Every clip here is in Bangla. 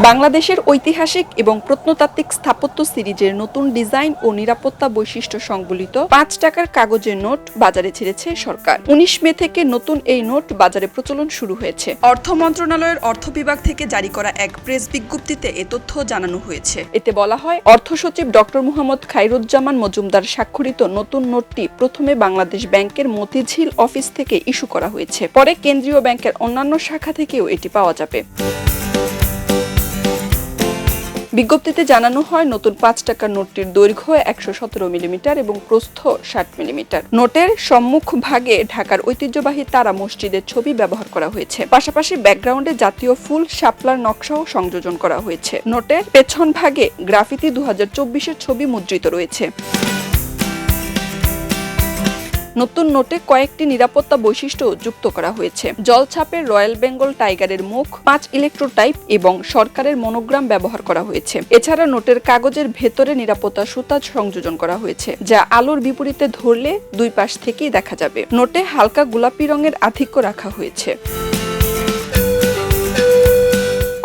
বাংলাদেশের ঐতিহাসিক এবং প্রত্নতাত্ত্বিক স্থাপত্য সিরিজের নতুন ডিজাইন ও নিরাপত্তা বৈশিষ্ট্য সংবলিত ৫ টাকার কাগজের নোট বাজারে ছেড়েছে সরকার। ১৯ মে থেকে নতুন এই নোট বাজারে প্রচলন শুরু হয়েছে। অর্থ মন্ত্রণালয়ের অর্থ বিভাগ থেকে জারি করা এক প্রেস বিজ্ঞপ্তিতে এ তথ্য জানানো হয়েছে। এতে বলা হয়, অর্থ সচিব ডক্টর মুহাম্মদ খায়রুজ্জামান মজুমদার স্বাক্ষরিত নতুন নোটটি প্রথমে বাংলাদেশ ব্যাংকের মতিঝিল অফিস থেকে ইস্যু করা হয়েছে। পরে কেন্দ্রীয় ব্যাংকের অন্যান্য শাখা থেকেও এটি পাওয়া যাবে। বিজ্ঞপ্তিতে জানানো হয়, নতুন ৫ টাকার নোটটির দৈর্ঘ্য ১১৭ মিলিমিটার এবং প্রস্থ ৬০ মিলিমিটার। নোটের সম্মুখ ভাগে ঢাকার ঐতিহ্যবাহী তারা মসজিদের ছবি ব্যবহার করা হয়েছে। পাশাপাশি ব্যাকগ্রাউন্ডে জাতীয় ফুল শাপলার নকশাও সংযোজন করা হয়েছে। নোটের পেছন ভাগে গ্রাফিতি ২০২৪-এর ছবি মুদ্রিত রয়েছে। নতুন নোটে কয়েকটি নিরাপত্তা বৈশিষ্ট্য যুক্ত করা হয়েছে। জলছাপের রয়্যাল বেঙ্গল টাইগারের মুখ, ৫ ইলেকট্রোটাইপ এবং সরকারের মনোগ্রাম ব্যবহার করা হয়েছে। এছাড়া নোটের কাগজের ভেতরে নিরাপত্তা সুতা সংযোজন করা হয়েছে, যা আলোর বিপরীতে ধরলে দুই পাশ থেকেই দেখা যাবে। নোটে হালকা গোলাপি রঙের আধিক্য রাখা হয়েছে।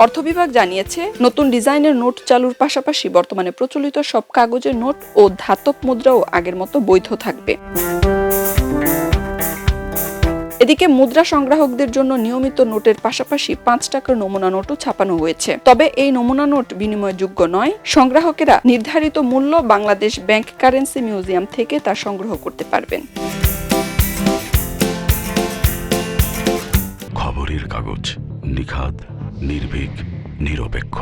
অর্থ বিভাগ জানিয়েছে, নতুন ডিজাইনের নোট চালুর পাশাপাশি বর্তমানে প্রচলিত সব কাগজের নোট ও ধাতব মুদ্রাও আগের মতো বৈধ থাকবে। এদিকে মুদ্রা সংগ্রাহকদের জন্য নিয়মিত নোটের পাশাপাশি ৫ টাকার নমুনা নোটও ছাপানো হয়েছে। তবে এই নমুনা নোট বিনিময়যোগ্য নয়। সংগ্রাহকেরা নির্ধারিত মূল্য বাংলাদেশ ব্যাংক কারেন্সি মিউজিয়াম থেকে তা সংগ্রহ করতে পারবেন। খবরের কাগজ, নিখাদ, নির্ভীক, নিরপেক্ষ।